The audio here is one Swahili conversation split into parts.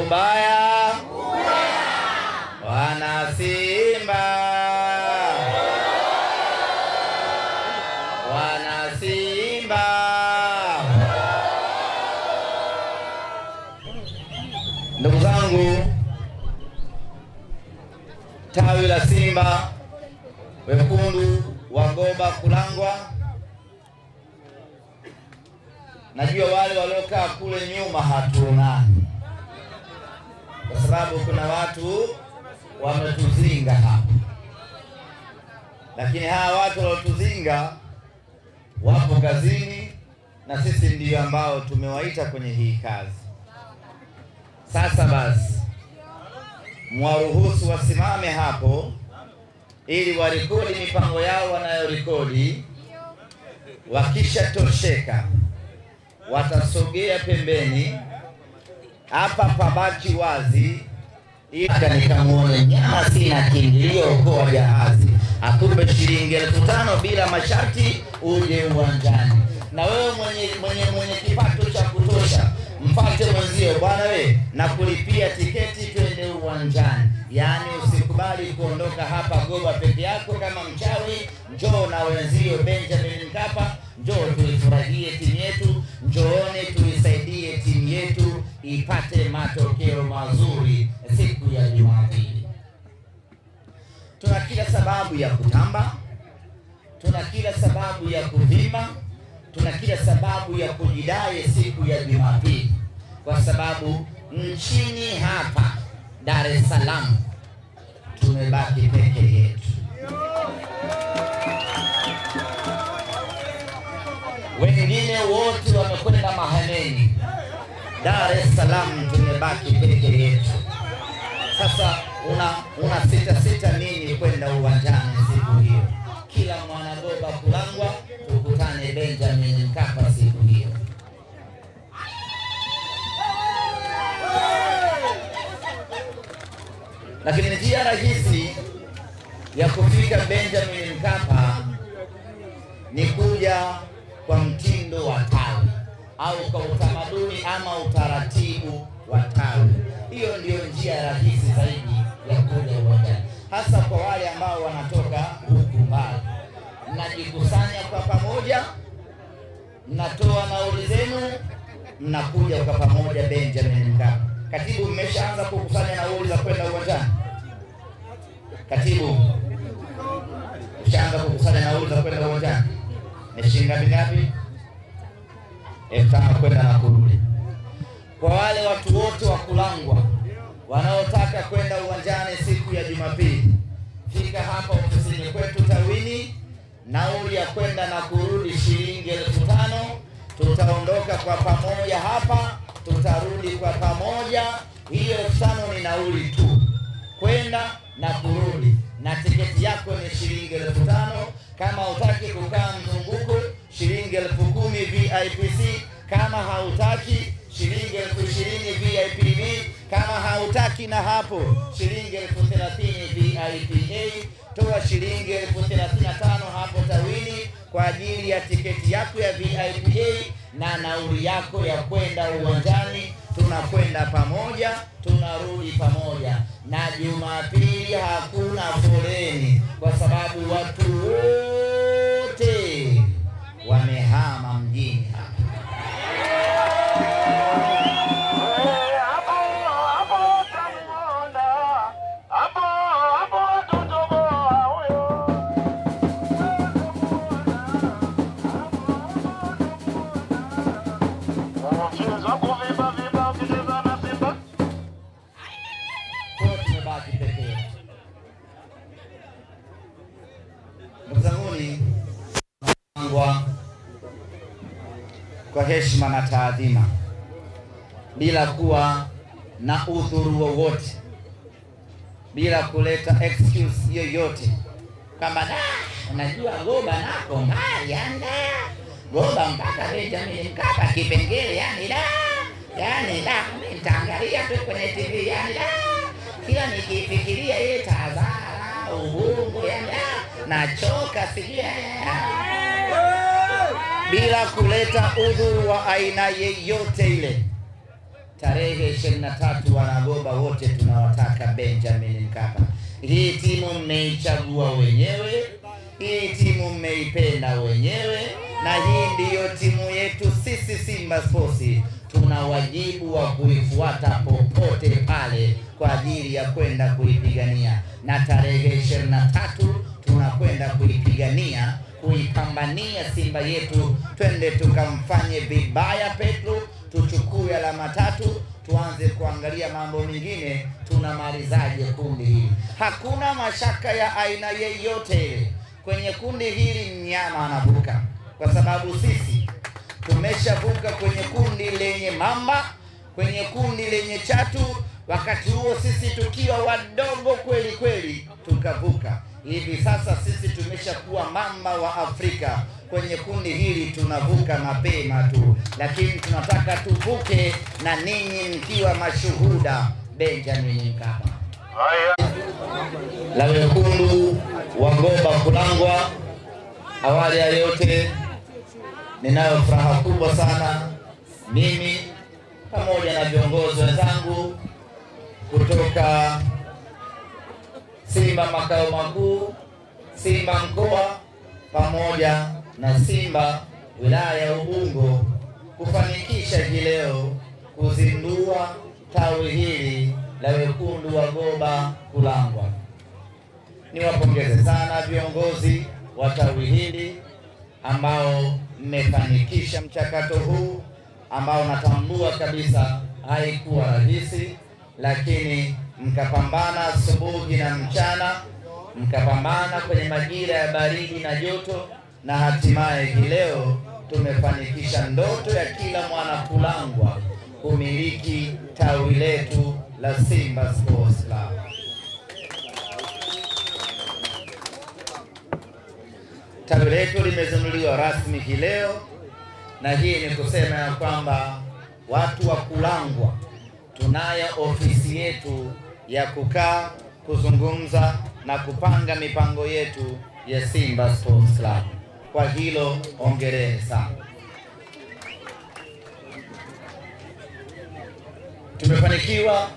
ubaya, wana Simba, wana Simba. Ndugu zangu, tawi la Simba wekundu wa Goba Kulangwa, najua wale waliokaa kule nyuma hatuonani kwa sababu kuna watu wametuzinga hapa, lakini hawa watu waliotuzinga wapo kazini na sisi ndio ambao tumewaita kwenye hii kazi. Sasa basi mwaruhusu wasimame hapo ili warekodi mipango yao wanayorekodi. Wakisha tosheka watasogea pembeni, hapa pabaki wazi ili nikamuone nyama sina kiingilio kwa jahazi, akupe shilingi 5,000 bila masharti uje uwanjani. Na wewe mwenye kipato cha kutosha mpate mwenzio, bwana we na kulipia tiketi twende uwanjani. Yaani usikubali kuondoka hapa Goba peke yako kama mchawi. Njoo na wenzio Benjamin Mkapa, njoo tuifurahie timu yetu, njoone tuisaidie timu yetu ipate matokeo mazuri siku ya Jumapili. Tuna kila sababu ya kutamba, tuna kila sababu ya kuvima, tuna kila sababu ya kujidai siku ya Jumapili, kwa sababu nchini hapa Dar es Salaam tumebaki peke yetu. Wengine wote wamekwenda mahaneni, Dar es Salaam tumebaki peke yetu. Sasa una sita nini kwenda uwanjani siku hiyo? Kila mwana Goba Kulangwa tukutane Benjamin Mkapa siku hiyo. Lakini njia rahisi ya kufika Benjamin Mkapa ni kuja kwa mtindo wa tawi au kwa utamaduni ama utaratibu wa tawi. Hiyo ndiyo njia rahisi zaidi ya kuja uwanjani, hasa kwa wale ambao wanatoka huku mbali. Mnajikusanya kwa pamoja, mnatoa nauli zenu, mnakuja kwa pamoja Benjamin Mkapa. Katibu, mmeshaanza kukusanya nauli za kwenda uwanjani? Katibu, ushaanza kukusanya nauli za kwenda uwanjani? Ni shilingi ngapi? 5,000 kwenda na kurudi. Kwa wale watu wote wa Kulangwa wanaotaka kwenda uwanjani siku ya Jumapili, fika hapa ofisini kwetu tawini. Nauli ya kwenda na kurudi shilingi 5,000. Tutaondoka kwa pamoja hapa, tutarudi kwa pamoja. Hiyo 5,000 ni nauli tu, kwenda na kurudi, na tiketi yako ni shilingi 5,000. Kama hutaki kukaa mzunguko, shilingi 10,000 VIPC. Kama hautaki, shilingi 20,000 VIP. Kama hautaki na hapo, shilingi 30,000 VIPA. Toa shilingi 35,000 hapo tawini kwa ajili ya tiketi yako ya VIPA na nauli yako ya kwenda uwanjani. Tunakwenda pamoja, tunarudi pamoja, na Jumapili hakuna foleni kwa sababu watu wote wamehama mjini hapa. Kwa heshima na taadhima, bila kuwa na udhuru wowote, bila kuleta excuse yoyote kama unajua Goba nako mbali anda Goba mpaka Benjamin Mkapa Kipengele, yani nitaangalia tu kwenye TV, kila nikifikiria ile Tazara Ubungo nachoka sijui, bila kuleta udhuru wa aina yeyote ile. tarehe 23 wanagoba wote tunawataka Benjamin Mkapa. Hii timu mmeichagua wenyewe, hii timu mmeipenda wenyewe, na hii ndiyo timu yetu sisi Simba Sports. Tuna wajibu wa kuifuata popote pale kwa ajili ya kwenda kuipigania, na tarehe 23 tunakwenda kuipigania, kuipambania Simba yetu. Twende tukamfanye vibaya Petro, tuchukue alama 3, tuanze kuangalia mambo mengine, tunamalizaje kundi hili. Hakuna mashaka ya aina yeyote kwenye kundi hili, mnyama anavuka, kwa sababu sisi tumeshavuka kwenye kundi lenye mamba, kwenye kundi lenye chatu. Wakati huo sisi tukiwa wadogo kweli kweli tukavuka. Hivi sasa sisi tumeshakuwa mamba wa Afrika. Kwenye kundi hili tunavuka mapema tu, lakini tunataka tuvuke na ninyi mkiwa mashuhuda Benjamin Mkapa. La wekundu wa Goba Kulangwa, awali ya yote ninayo furaha kubwa sana mimi pamoja na viongozi wenzangu kutoka Simba makao makuu, Simba mkoa pamoja na Simba wilaya ya Ubungo kufanikisha hii leo kuzindua tawi hili la wekundu wa Goba Kulangwa. Niwapongeze sana viongozi wa tawi hili ambao mmefanikisha mchakato huu ambao natambua kabisa haikuwa rahisi, lakini mkapambana asubuhi na mchana, mkapambana kwenye majira ya baridi na joto, na hatimaye hii leo tumefanikisha ndoto ya kila mwana Kulangwa kumiliki tawi letu la Simba Sports Club. Tawi letu limezinduliwa rasmi hii leo, na hii ni kusema ya kwamba watu wa Kulangwa tunayo ofisi yetu ya kukaa, kuzungumza na kupanga mipango yetu ya Simba Sports Club. Kwa hilo hongereni sana. Tumefanikiwa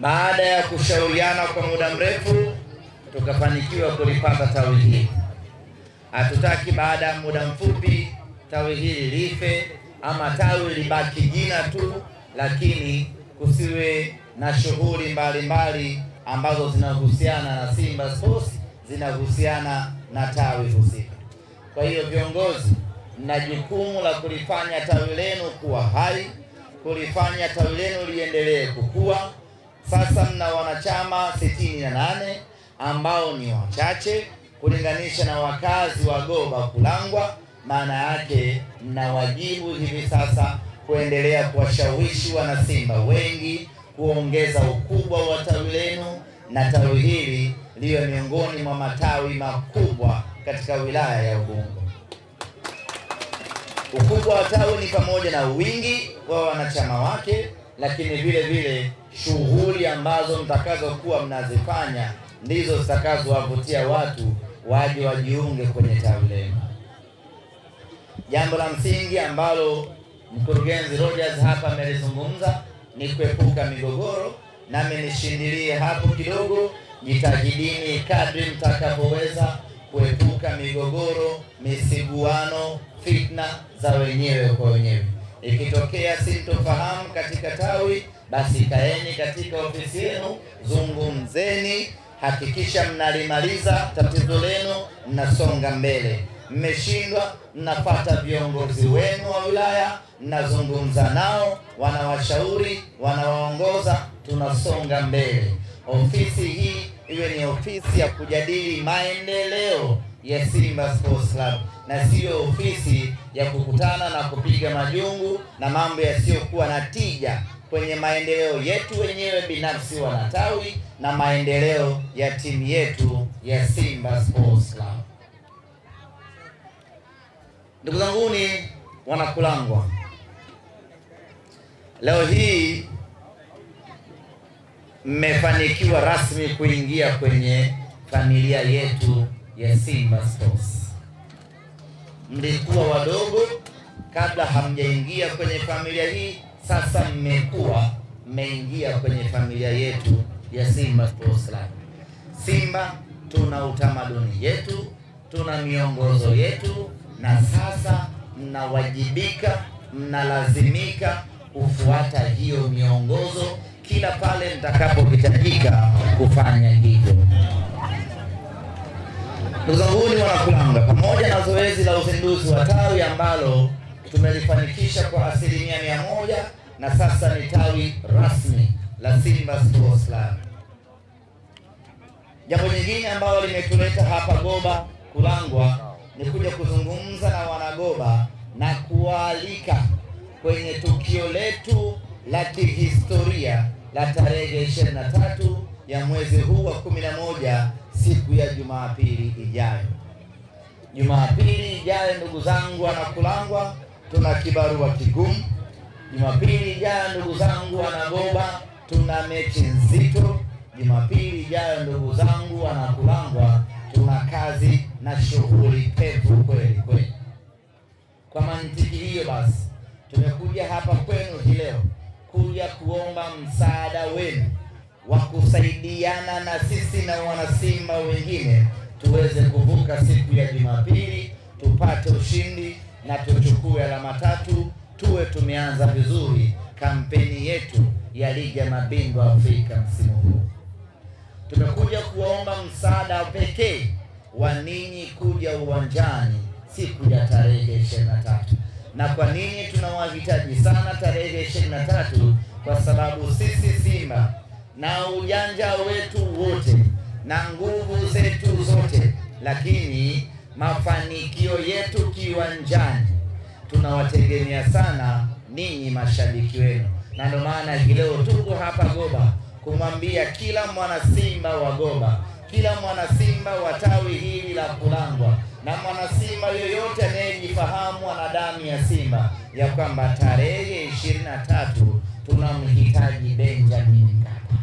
baada ya kushauriana kwa muda mrefu, tukafanikiwa kulipata tawi hili. Hatutaki baada ya muda mfupi tawi hili life ama tawi libaki jina tu, lakini kusiwe na shughuli mbalimbali ambazo zinahusiana na Simba Sports, zinahusiana na tawi husika. Kwa hiyo viongozi, mna jukumu la kulifanya tawi lenu kuwa hai, kulifanya tawi lenu liendelee kukua. Sasa mna wanachama 68 ambao ni wachache kulinganisha na wakazi wa Goba Kulangwa. Maana yake mna wajibu hivi sasa kuendelea kuwashawishi wana Simba wengi kuongeza ukubwa wa tawi lenu, na tawi hili liwe miongoni mwa matawi makubwa katika wilaya ya Ubungo. Ukubwa wa tawi ni pamoja na wingi wa wanachama wake, lakini vile vile shughuli ambazo mtakazokuwa mnazifanya ndizo zitakazowavutia watu waje wajiunge kwenye tawi lenu. Jambo la msingi ambalo mkurugenzi Rogers hapa amelizungumza ni kuepuka migogoro, nami nishindilie hapo kidogo. Jitahidini kadri mtakapoweza kuepuka migogoro, misiguano, fitna za wenyewe kwa wenyewe. Ikitokea sintofahamu katika tawi, basi kaeni katika ofisi yenu, zungumzeni, hakikisha mnalimaliza tatizo lenu, mnasonga mbele. Mmeshindwa, mnafuata viongozi wenu wa wilaya, mnazungumza nao, wanawashauri, wanawaongoza, tunasonga mbele. Ofisi hii iwe ni ofisi ya kujadili maendeleo ya Simba Sports Club, na sio ofisi ya kukutana na kupiga majungu na mambo yasiyokuwa na tija kwenye maendeleo yetu wenyewe binafsi wanatawi na maendeleo ya timu yetu ya Simba Sports Club. Ndugu zanguni wana Kulangwa, leo hii mmefanikiwa rasmi kuingia kwenye familia yetu ya Simba Sports. Mlikuwa wadogo kabla hamjaingia kwenye familia hii, sasa mmeingia kwenye familia yetu ya Simba Sports Club. Simba tuna utamaduni yetu, tuna miongozo yetu, na sasa mnawajibika, mnalazimika kufuata hiyo miongozo kila pale mtakapohitajika kufanya hivyo. Ndugu zangu Wanakulanga, pamoja na zoezi la uzinduzi wa tawi ambalo tumelifanikisha kwa 100%, na sasa ni tawi rasmi la Simba Sports Club. Jambo jingine ambalo limetuleta hapa Goba Kulangwa ni kuja kuzungumza na wanagoba na kualika kwenye tukio letu la kihistoria la tarehe 23 ya mwezi huu wa 11, siku ya Jumapili ijayo. Jumapili ijayo, ndugu zangu Wanakulangwa, tuna kibarua kigumu. Jumapili ijayo, ndugu zangu Wanagoba, tuna mechi nzito. Jumapili ijayo, ndugu zangu Wanakulangwa, tuna kazi na shughuli pevu kweli kweli. Kwa mantiki hiyo basi, tumekuja hapa kwenu hii leo kuja kuomba msaada wenu wa kusaidiana na sisi na wanasimba wengine tuweze kuvuka siku ya Jumapili, tupate ushindi na tuchukue alama 3, tuwe tumeanza vizuri kampeni yetu ya Ligi ya Mabingwa Afrika msimu huu. Tumekuja kuomba msaada pekee wa ninyi kuja uwanjani siku ya tarehe 23. Na kwa nini tunawahitaji sana tarehe 23? Kwa sababu sisi Simba na ujanja wetu wote na nguvu zetu zote, lakini mafanikio yetu kiwanjani tunawategemea sana ninyi mashabiki wenu. Na ndio maana leo tuko hapa Goba kumwambia kila mwana Simba wa Goba, kila mwana Simba wa tawi hili la Kulangwa, na mwana Simba yoyote anayejifahamu ana damu ya Simba, ya kwamba tarehe 23 tunamhitaji Benjamin Mkapa.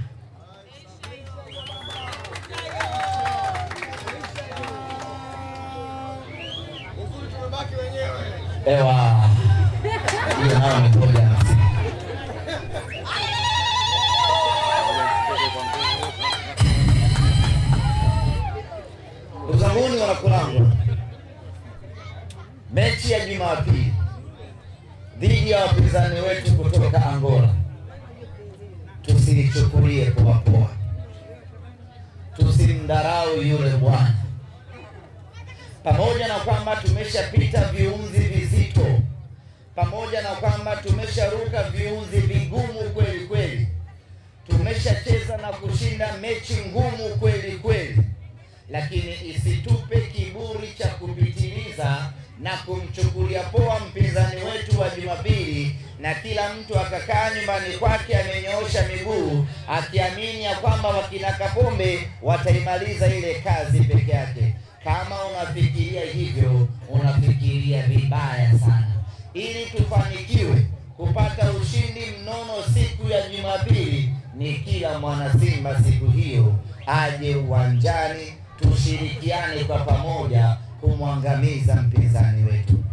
Ewa, hiyo nao ni moja na Simba. Ndugu zangu Wanakulangwa, mechi ya Jumapili dhidi ya wapinzani wetu kutoka Angola tusilichukulie poa poa, tusimdharau yule bwana. Pamoja na kwamba tumeshapita viunzi vizito, pamoja na kwamba tumesharuka viunzi vigumu kweli kweli, tumeshacheza na kushinda mechi ngumu kweli kweli, lakini isitupe kiburi cha kupitiliza na kumchukulia poa mpinzani wetu wa Jumapili, na kila mtu akakaa nyumbani kwake amenyoosha miguu akiamini ya kwamba wakina Kapombe wataimaliza ile kazi peke yake. Kama unafikiria hivyo, unafikiria vibaya sana. Ili tufanikiwe kupata ushindi mnono siku ya Jumapili, ni kila mwana Simba siku hiyo aje uwanjani, tushirikiane kwa pamoja kumwangamiza mpinzani wetu.